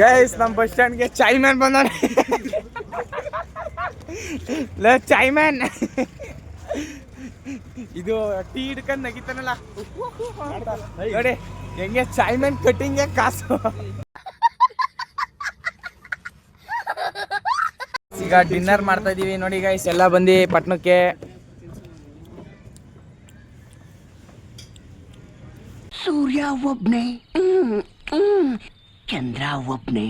Guys ನಮ್ಮ bus ಸ್ಟ್ಯಾಂಡ್ಗೆ ಚಾಯ್ man ಬಂದಾನೆ. ಚಾಯ್ man ಇದು tea ಹಿಡ್ಕೊಂಡು ನಗಿತಾನಲ್ಲ ನೋಡಿ ಹೆಂಗೆ ಚಾಯ್ ಮ್ಯಾನ್ ಕಟ್ಟಿಂಗ್ಗೆ ಕಾಸು. ಈಗ ಡಿನ್ನರ್ ಮಾಡ್ತಾ ಇದೀವಿ ನೋಡಿ ಗೈಸ್, ಎಲ್ಲ ಬಂದು ಪಟ್ನಕ್ಕೆ. ಸೂರ್ಯ ಒಬ್ನೇ, ಚಂದ್ರ ಒಬ್ನೇ.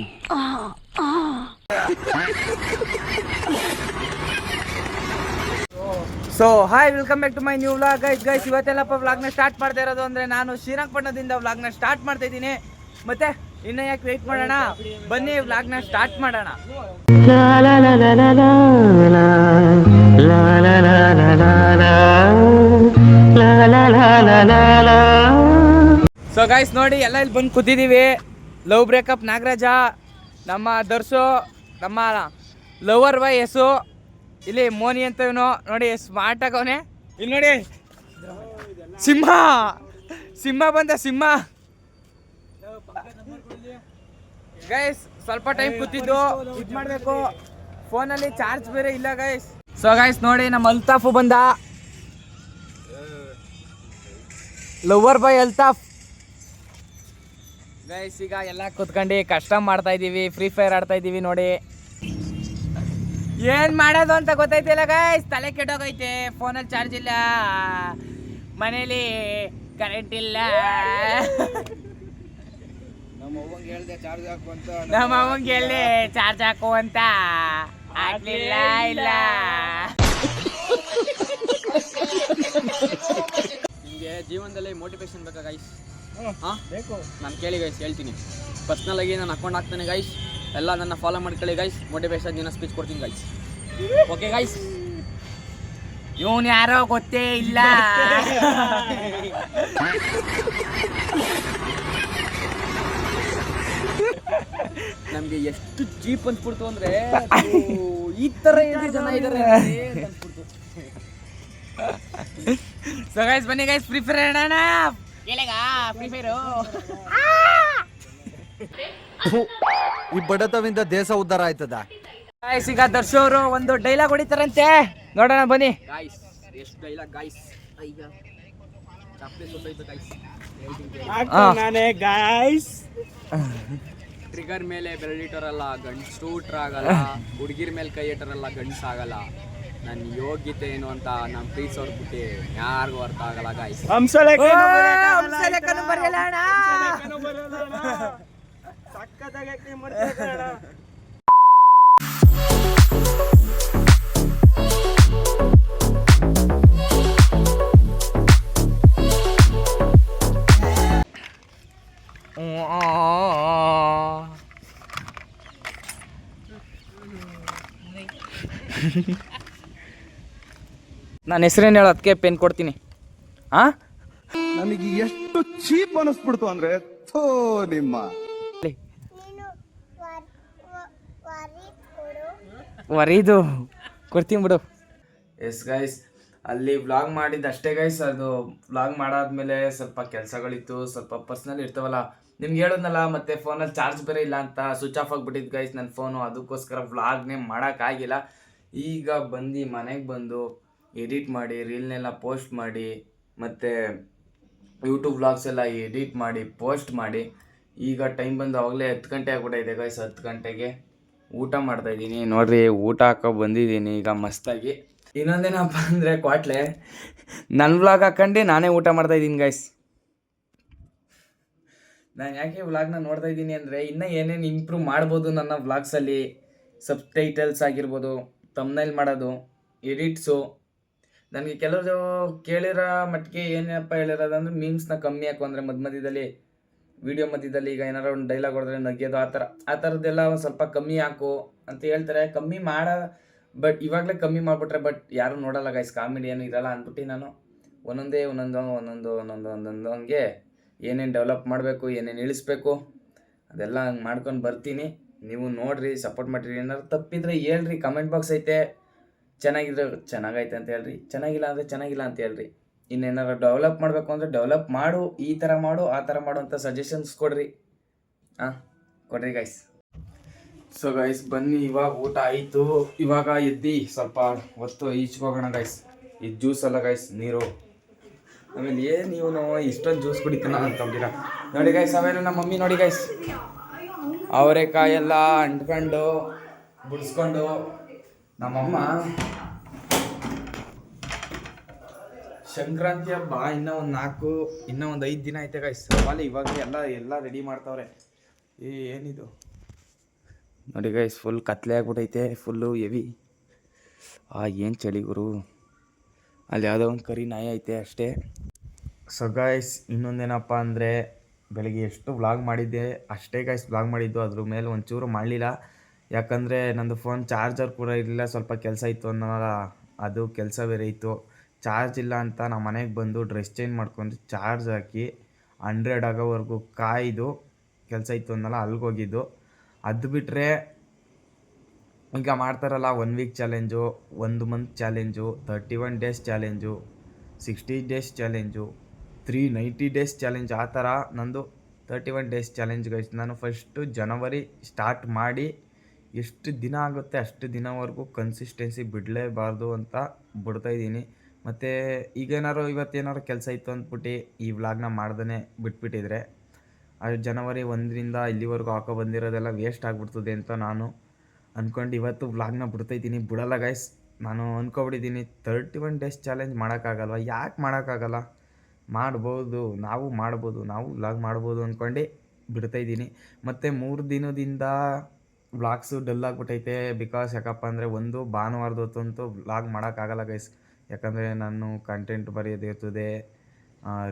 So hi, welcome back to my new vlog. Guys ಇವತ್ತೆಲ್ಲಪ್ಪ ವ್ಲಾಗ್ನ ಸ್ಟಾರ್ಟ್ ಮಾಡ್ತಾ ಇರೋದು ಅಂದರೆ ನಾನು ಶ್ರೀರಂಗಪಟ್ಟಣದಿಂದ ವ್ಲಾಗ್ನ ಸ್ಟಾರ್ಟ್ ಮಾಡ್ತಾ ಇದ್ದೀನಿ. ಮತ್ತೆ ಇನ್ನು ಯಾಕೆ ವೆಯ್ಟ್ ಮಾಡೋಣ, ಬನ್ನಿ ವ್ಲಾಗ್ನ ಸ್ಟಾರ್ಟ್ ಮಾಡೋಣ. ಸೊ ಗೈಸ್ ನೋಡಿ ಎಲ್ಲ ಇಲ್ಲಿ ಬಂದು ಕೂತಿದ್ದೀವಿ. ಲವ್ ಬ್ರೇಕಪ್ ನಾಗರಾಜ, ನಮ್ಮ ದರ್ಶು, ನಮ್ಮ ಲವರ್ ವೈ ಎಸು, ಇಲ್ಲಿ ಮೋನಿ ಅಂತ ಇವನು ನೋಡಿ ಸ್ಮಾರ್ಟ್ ಆಗವನೆ. ಇಲ್ಲಿ ನೋಡಿ ಸಿಂಹ, ಸಿಂಹ ಬಂದ ಸಿಂಹ. ಗೈಸ್ ಸ್ವಲ್ಪ ಟೈಮ್ ಕೂತಿದ್ದು ಇದು ಮಾಡಬೇಕು, ಫೋನಲ್ಲಿ ಚಾರ್ಜ್ ಬೇರೆ ಇಲ್ಲ ಗೈಸ್. ಸೊ ಗೈಸ್ ನೋಡಿ ನಮ್ಮ ಅಲ್ತಾಫು ಬಂದ, ಲವರ್ ಬೈ ಅಲ್ತಾಫ್. ಗೈಸ್ ಈಗ ಎಲ್ಲ ಕೂತ್ಕೊಂಡು ಕಷ್ಟ ಮಾಡ್ತಾ ಇದ್ದೀವಿ, ಫ್ರೀ ಫೈರ್ ಆಡ್ತಾ ಇದ್ದೀವಿ ನೋಡಿ. ಏನ್ ಮಾಡೋದು ಅಂತ ಗೊತ್ತೈತಿಲ್ಲ ಗೈಸ್, ತಲೆ ಕೆಟ್ಟೋಗೈತೆ. ಫೋನಲ್ಲಿ ಚಾರ್ಜ್ ಇಲ್ಲ, ಮನೇಲಿ ಕರೆಂಟ್ ಇಲ್ಲ. ನಮ್ಮ ಅವ್ವಂಗೆ ಹೇಳ್ದೆ ಚಾರ್ಜ್ ಹಾಕು ಅಂತ, ಆಗ್ಲಿಲ್ಲ. ಇಲ್ಲ ನಿಮಗೆ ಜೀವನದಲ್ಲಿ ಮೋಟಿವೇಶನ್ ಬೇಕಾ ಗೈಸ್? ಬೇಕು. ನಾನು ಕೇಳಿ ಗೈಸ್, ಹೇಳ್ತೀನಿ. ಪರ್ಸ್ನಲ್ ಆಗಿ ನಾನು ಅಕೌಂಟ್ ಹಾಕ್ತೇನೆ ಗೈಸ್, ಎಲ್ಲ ನನ್ನ ಫಾಲೋ ಮಾಡ್ಕೊಳ್ಳಿ ಗೈಸ್. ಮೋಟಿವೇಶನ್ ದಿನ ಸ್ಪೀಚ್ ಕೊಡ್ತೀನಿ ಗೈಸ್. Okay guys? ಇವನು ಯಾರೋ ಗೊತ್ತೇ ಇಲ್ಲ. ನಮ್ಗೆ ಎಷ್ಟು ಚೀಪ್ ಅನ್ಸ್ಬಿಡ್ತು ಅಂದ್ರೆ, ಈ ತರ ಜನ ಇದಾರೆ ಅನ್ಸ್ಬಿಡ್ತು. ಸೊ ಗೈಸ್ ಬನ್ನಿ ಗೈಸ್, ಫ್ರೀ ಫೈರ್ ಆಡೋಣ. ಫ್ರೀ ಫೈರು ಈ ಬಡತವಿಂದ ದೇಶ ಉದ್ಧಾರ ಆಯ್ತದ. ಗೈಸ್ ಈಗ ದರ್ಶು ಅವರು ಒಂದು ಡೈಲಾಗ್ ಹೊಡಿತಾರಂತೆ, ನೋಡೋಣ ಬನ್ನಿ. ಗೈಸ್ ಎಷ್ಟು ಡೈಲಾಗ್ ಗೈಸ್, ಈಗ ಚಾಪ್ಲೇಸ್ ಗೊತ್ತಾಯ್ತು ಗೈಸ್. ನಾನೇ ಗೈಸ್, ಟ್ರಿಗರ್ ಮೇಲೆ ಬೆರಳಿಟ್ಟರಲ್ಲ ಗಂಡ್ಸ್ ಶೂಟ್ರ್ ಆಗಲ್ಲ, ಹುಡುಗಿರ ಮೇಲೆ ಕೈ ಇಟ್ಟರಲ್ಲ ಗಂಡ್ಸ್ ಆಗಲ್ಲ. ನನ್ನ ಯೋಗ್ಯತೆ ಏನು ಅಂತ ನಮ್ಮ ಪ್ರೀತಿಸೋರ್ ಬಿಟ್ಟು ಯಾರಿಗೂ ಅರ್ಥ ಆಗಲ್ಲ ಗೈಸ್. ನಾನು ಹೆಸರೇನು ಹೇಳೋ, ಅದಕ್ಕೆ ಪೆನ್ ಕೊಡ್ತೀನಿ. ನನಗೆ ಎಷ್ಟು ಚೀಪ್ ಅನಿಸ್ಬಿಡ್ತು ಅಂದ್ರೆ, ಥೋ ನಿಮ್ಮ ವರೀದು ಕೊಡ್ತೀನಿ ಬಿಡು. ಎಸ್ ಗೈಸ್, ಅಲ್ಲಿ ವ್ಲಾಗ್ ಮಾಡಿದ್ದು ಅಷ್ಟೇ ಗೈಸ್. ಅದು ವ್ಲಾಗ್ ಮಾಡಾದ್ಮೇಲೆ ಸ್ವಲ್ಪ ಕೆಲಸಗಳಿತ್ತು, ಸ್ವಲ್ಪ ಪರ್ಸ್ನಲ್ ಇರ್ತಾವಲ್ಲ, ನಿಮ್ಗೆ ಹೇಳೋದ್ನಲ್ಲ. ಮತ್ತೆ ಫೋನಲ್ಲಿ ಚಾರ್ಜ್ ಬೇರೆ ಇಲ್ಲ ಅಂತ ಸ್ವಿಚ್ ಆಫ್ ಆಗಿಬಿಟ್ಟಿದ್ದು ಗೈಸ್ ನನ್ನ ಫೋನು. ಅದಕ್ಕೋಸ್ಕರ ವ್ಲಾಗ್ನೇ ಮಾಡೋಕ್ಕಾಗಿಲ್ಲ. ಈಗ ಬಂದು ಮನೆಗೆ ಬಂದು ಎಡಿಟ್ ಮಾಡಿ, ರೀಲ್ನೆಲ್ಲ ಪೋಸ್ಟ್ ಮಾಡಿ, ಮತ್ತು ಯೂಟ್ಯೂಬ್ ವ್ಲಾಗ್ಸ್ ಎಲ್ಲ ಎಡಿಟ್ ಮಾಡಿ ಪೋಸ್ಟ್ ಮಾಡಿ, ಈಗ ಟೈಮ್ ಬಂದು ಅವಾಗಲೇ 10 ಗಂಟೆ ಆಗ್ಬಿಟ್ಟಿದೆ ಗೈಸ್. 10 ಗಂಟೆಗೆ ಊಟ ಮಾಡ್ತಾಯಿದ್ದೀನಿ ನೋಡಿರಿ. ಊಟ ಹಾಕೋ ಬಂದಿದ್ದೀನಿ ಈಗ ಮಸ್ತಾಗಿ. ಇನ್ನೊಂದೇನಪ್ಪ ಅಂದರೆ ಕ್ವಾಟ್ಲೆ, ನನ್ನ ವ್ಲಾಗ್ ಹಾಕೊಂಡು ನಾನೇ ಊಟ ಮಾಡ್ತಾಯಿದ್ದೀನಿ ಗೈಸ್. ನಾನು ಯಾಕೆ ವ್ಲಾಗ್ನ ನೋಡ್ತಾ ಇದ್ದೀನಿ ಅಂದರೆ, ಇನ್ನೂ ಏನೇನು ಇಂಪ್ರೂವ್ ಮಾಡ್ಬೋದು ನನ್ನ ವ್ಲಾಗ್ಸಲ್ಲಿ. ಸಬ್ಟೈಟಲ್ಸ್ ಆಗಿರ್ಬೋದು, ತಮ್ನೈಲ್ ಮಾಡೋದು, ಎಡಿಟ್ಸು. ನನಗೆ ಕೆಲವರು ಕೇಳಿರೋ ಮಟ್ಟಿಗೆ ಏನಪ್ಪ ಹೇಳಿರೋದಂದ್ರೆ, ಮೀಮ್ಸ್ನ ಕಮ್ಮಿ ಹಾಕು ಅಂದರೆ ಮಧ್ಯದಲ್ಲಿ ವಿಡಿಯೋ ಮಧ್ಯದಲ್ಲಿ ಈಗ ಏನಾರು ಒಂದು ಡೈಲಾಗ್ ಹೊಡೆದ್ರೆ ನಗ್ಯೋದು, ಆ ಥರದ್ದೆಲ್ಲ ಒಂದು ಸ್ವಲ್ಪ ಕಮ್ಮಿ ಹಾಕು ಅಂತ ಹೇಳ್ತಾರೆ. ಕಮ್ಮಿ ಬಟ್ ಇವಾಗಲೇ ಕಮ್ಮಿ ಮಾಡಿಬಿಟ್ರೆ ಬಟ್ ಯಾರೂ ನೋಡೋಲ್ಲ ಗೈಸ್, ಕಾಮಿಡಿ ಏನು ಇರಲ್ಲ ಅಂದ್ಬಿಟ್ಟು ನಾನು ಒಂದೊಂದು ಹಂಗೆ ಏನೇನು ಡೆವಲಪ್ ಮಾಡಬೇಕು, ಏನೇನು ಇಳಿಸ್ಬೇಕು ಅದೆಲ್ಲ ಹಂಗೆ ಮಾಡ್ಕೊಂಡು ಬರ್ತೀನಿ. ನೀವು ನೋಡಿರಿ, ಸಪೋರ್ಟ್ ಮಾಡಿರಿ. ಏನಾದ್ರು ತಪ್ಪಿದ್ರೆ ಹೇಳ್ರಿ, ಕಮೆಂಟ್ ಬಾಕ್ಸ್ ಐತೆ. ಚೆನ್ನಾಗಿದ್ರೆ ಚೆನ್ನಾಗೈತೆ ಅಂತ ಹೇಳ್ರಿ, ಚೆನ್ನಾಗಿಲ್ಲ ಅಂದರೆ ಚೆನ್ನಾಗಿಲ್ಲ ಅಂತ ಹೇಳ್ರಿ. ಇನ್ನೇನಾರು ಡೆವಲಪ್ ಮಾಡಬೇಕು ಅಂದರೆ ಡೆವಲಪ್ ಮಾಡು, ಈ ಥರ ಮಾಡು, ಆ ಥರ ಮಾಡು ಅಂತ ಸಜೆಷನ್ಸ್ ಕೊಡ್ರಿ. ಕೊಡ್ರಿ ಗೈಸ್. ಸೊ ಗೈಸ್ ಬನ್ನಿ, ಇವಾಗ ಊಟ ಆಯಿತು. ಇವಾಗ ಎದ್ದು ಸ್ವಲ್ಪ ಹೊತ್ತು ಈಚೆಗೆ ಹೋಗೋಣ ಗೈಸ್. ಇದು ಜ್ಯೂಸ್ ಅಲ್ಲ ಗೈಸ್, ನೀರು. ಆಮೇಲೆ ಏನು ಇವನು ಇಷ್ಟೊಂದು ಜ್ಯೂಸ್ ಕುಡಿತಾನ ಅಂತಂದಿರ ನೋಡಿ ಗೈಸ್. ಆಮೇಲೆ ನಮ್ಮ ಮಮ್ಮಿ ನೋಡಿ ಗೈಸ್, ಅವರೆಕಾಯೆಲ್ಲ ಅಂಟ್ಕೊಂಡು ಬಿಡಿಸ್ಕೊಂಡು ನಮ್ಮಮ್ಮ ಸಂಕ್ರಾಂತಿ ಹಬ್ಬ ಇನ್ನೂ ಒಂದು 5 ದಿನ ಐತೆ ಗೈಸ್. ಅಲ್ಲಿ ಇವಾಗ ಎಲ್ಲ ರೆಡಿ ಮಾಡ್ತಾವ್ರೆ. ಏನಿದು ನೋಡಿ ಗೈಸ್, ಫುಲ್ ಕತ್ಲೆ ಆಗ್ಬಿಟ್ಟೈತೆ, ಫುಲ್ಲು ಹೆವಿ. ಏನು ಚಳಿ ಗುರು. ಅಲ್ಲಿ ಯಾವುದೋ ಒಂದು ಕರಿ ನಾಯಿ ಐತೆ ಅಷ್ಟೇ. ಸೊ ಗೈಸ್ ಇನ್ನೊಂದೇನಪ್ಪ ಅಂದರೆ, ಬೆಳಗ್ಗೆ ಎಷ್ಟು ವ್ಲಾಗ್ ಮಾಡಿದ್ದೆ ಅಷ್ಟೇ ಗೈಸ್ ವ್ಲಾಗ್ ಮಾಡಿದ್ದು. ಅದ್ರ ಮೇಲೆ ಒಂಚೂರು ಮಾಡಲಿಲ್ಲ, ಯಾಕಂದರೆ ನಂದು ಫೋನ್ ಚಾರ್ಜರ್ ಕೂಡ ಇರಲಿಲ್ಲ. ಸ್ವಲ್ಪ ಕೆಲಸ ಇತ್ತು ಅನ್ನೋಲ್ಲ, ಅದು ಕೆಲಸ ಬೇರೆ ಇತ್ತು. ಚಾರ್ಜ್ ಇಲ್ಲ ಅಂತ ನಾವು ಮನೆಗೆ ಬಂದು ಡ್ರೆಸ್ ಚೇಂಜ್ ಮಾಡ್ಕೊಂಡು ಚಾರ್ಜ್ ಹಾಕಿ 100 ಆಗೋವರೆಗೂ ಕಾಯ್ದು ಕೆಲಸ ಇತ್ತು ಅನ್ನೋಲ್ಲ, ಅಲ್ಲಿಗೋಗಿದ್ದು. ಅದು ಬಿಟ್ಟರೆ ಈಗ ಮಾಡ್ತಾರಲ್ಲ 1 week challenge, 1 month challenge, 31 days challenge, 60 days challenge, 390 days challenge. ಆ ಥರ ನಂದು 31 ಡೇಸ್ ಚಾಲೆಂಜ್ ಗೈಸ್. ನಾನು ಫಸ್ಟು ಜನವರಿ ಸ್ಟಾರ್ಟ್ ಮಾಡಿ ಎಷ್ಟು ದಿನ ಆಗುತ್ತೆ ಅಷ್ಟು ದಿನವರೆಗೂ ಕನ್ಸಿಸ್ಟೆನ್ಸಿ ಬಿಡಲೇಬಾರ್ದು ಅಂತ ಬಿಡ್ತಾಯಿದ್ದೀನಿ. ಮತ್ತು ಈಗೇನಾರು ಇವತ್ತೇನಾರು ಕೆಲಸ ಇತ್ತು ಅಂದ್ಬಿಟ್ಟು ಈ ವ್ಲಾಗ್ನ ಮಾಡ್ದೇ ಬಿಟ್ಬಿಟ್ಟಿದ್ರೆ ಅದು ಜನವರಿ 1ರಿಂದ ಇಲ್ಲಿವರೆಗೂ ಹಾಕೋ ಬಂದಿರೋದೆಲ್ಲ ವೇಸ್ಟ್ ಆಗಿಬಿಡ್ತದೆ ಅಂತ ನಾನು ಅಂದ್ಕೊಂಡು ಇವತ್ತು ವ್ಲಾಗ್ನ ಬಿಡ್ತಾಯಿದ್ದೀನಿ. ಬಿಡಲ್ಲ ಗೈಸ್, ನಾನು ಅಂದ್ಕೊಬಿಟ್ಟಿದ್ದೀನಿ 31 ಡೇಸ್ ಚಾಲೆಂಜ್ ಮಾಡೋಕ್ಕಾಗಲ್ವ? ಯಾಕೆ ಮಾಡೋಕ್ಕಾಗಲ್ಲ? ಮಾಡ್ಬೋದು, ನಾವು ವ್ಲಾಗ್ ಮಾಡ್ಬೋದು ಅಂದ್ಕೊಂಡು ಬಿಡ್ತಾಯಿದ್ದೀನಿ. ಮತ್ತು 3 ದಿನದಿಂದ ವ್ಲಾಗ್ಸು ಡಲ್ ಆಗಿಬಿಟ್ಟೈತೆ. ಬಿಕಾಸ್ ಯಾಕಪ್ಪ ಅಂದರೆ, ಒಂದು ಭಾನುವಾರದ ಹೊತ್ತಂತೂ ವ್ಲಾಗ್ ಮಾಡೋಕ್ಕಾಗಲ್ಲ ಗೈಸ್. ಯಾಕಂದರೆ ನಾನು ಕಂಟೆಂಟ್ ಬರೆಯೋದಿರ್ತದೆ,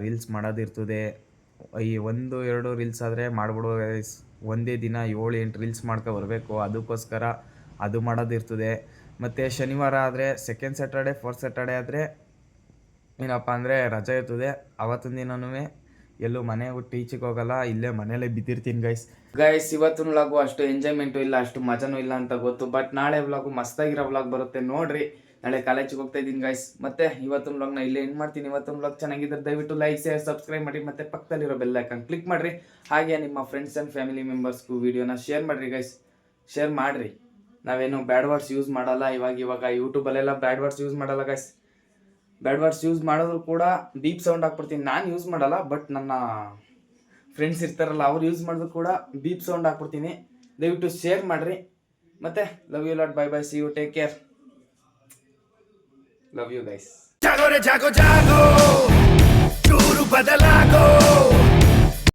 ರೀಲ್ಸ್ ಮಾಡೋದಿರ್ತದೆ. ಈ 1-2 ರೀಲ್ಸ್ ಆದರೆ ಮಾಡ್ಬಿಡೋ ಗೈಸ್. ಒಂದೇ ದಿನ 7-8 ರೀಲ್ಸ್ ಬರಬೇಕು, ಅದಕ್ಕೋಸ್ಕರ ಅದು ಮಾಡೋದಿರ್ತದೆ. ಮತ್ತು ಶನಿವಾರ ಆದರೆ ಸೆಕೆಂಡ್ ಸ್ಯಾಟರ್ಡೆ 4th ಸ್ಯಾಟರ್ಡೆ ಆದರೆ ಏನಪ್ಪ ಅಂದರೆ ರಜೆ ಇರ್ತದೆ. ಅವತ್ತಿನ ದಿನವೂ ಎಲ್ಲೂ ಮನೆ ಬಿಟ್ಟು ಈಚೆಗೆ ಹೋಗಲ್ಲ, ಇಲ್ಲೇ ಮನೇಲೇ ಬಿದ್ದಿರ್ತೀನಿ ಗೈಸ್. ಇವತ್ತಿನ ವ್ಲಾಗು ಅಷ್ಟು ಎಂಜಾಯ್ಮೆಂಟು ಇಲ್ಲ, ಅಷ್ಟು ಮಜಾನೂ ಇಲ್ಲ ಅಂತ ಗೊತ್ತು. ಬಟ್ ನಾಳೆ ವ್ಲಾಗು ಮಸ್ತಾಗಿರೋ ವ್ಲಾಗ್ ಬರುತ್ತೆ ನೋಡ್ರಿ. ನಾಳೆ ಕಾಲೇಜಿಗೆ ಹೋಗ್ತಾ ಇದ್ದೀನಿ ಗೈಸ್. ಮತ್ತು ಇವತ್ತಿನ ವ್ಲಾಗ್ನ ಇಲ್ಲೇ ಏನು ಮಾಡ್ತೀನಿ. ಇವತ್ತಿನ ವ್ಲಾಗ್ ಚೆನ್ನಾಗಿದ್ದರೆ ದಯವಿಟ್ಟು ಲೈಕ್, ಶೇರ್, ಸಬ್ಸ್ಕ್ರೈಬ್ ಮಾಡಿ. ಮತ್ತು ಪಕ್ಕದಲ್ಲಿರೋ ಬೆಲ್ ಐಕಾನ್ ಕ್ಲಿಕ್ ಮಾಡಿರಿ. ಹಾಗೆ ನಿಮ್ಮ ಫ್ರೆಂಡ್ಸ್ ಆ್ಯಂಡ್ ಫ್ಯಾಮಿಲಿ ಮೆಂಬರ್ಸ್ಗೂ ವೀಡಿಯೋನ ಶೇರ್ ಮಾಡಿರಿ ಗೈಸ್. ಶೇರ್ ಮಾಡಿರಿ. ನಾವೇನು ಬ್ಯಾಡ್ ವರ್ಡ್ಸ್ ಯೂಸ್ ಮಾಡಲ್ಲ. ಇವಾಗ ಯೂಟ್ಯೂಬಲ್ಲೆಲ್ಲ ಬ್ಯಾಡ್ ವರ್ಡ್ಸ್ ಯೂಸ್ ಮಾಡಲ್ಲ ಗೈಸ್. ಬ್ಯಾಡ್ ವರ್ಡ್ಸ್ ಯೂಸ್ ಮಾಡಿದ್ರು ಕೂಡ ಬೀಪ್ ಸೌಂಡ್ ಹಾಕ್ಬಿಡ್ತೀನಿ. ನಾನು ಯೂಸ್ ಮಾಡಲ್ಲ, ಬಟ್ ನನ್ನ ಫ್ರೆಂಡ್ಸ್ ಇರ್ತಾರಲ್ಲ ಅವ್ರು ಯೂಸ್ ಮಾಡಿದ್ರು ಕೂಡ ಬೀಪ್ ಸೌಂಡ್ ಹಾಕ್ಬಿಡ್ತೀನಿ. ದಯವಿಟ್ಟು ಶೇರ್ ಮಾಡಿರಿ. ಮತ್ತು love you lot. Bye bye, see you, take care. Love you guys. ಜಾಗೋ ರೇ ಜಾಗೋ ಜಾಗೋ, ಚೂರು ಬದಲಾಗೋ.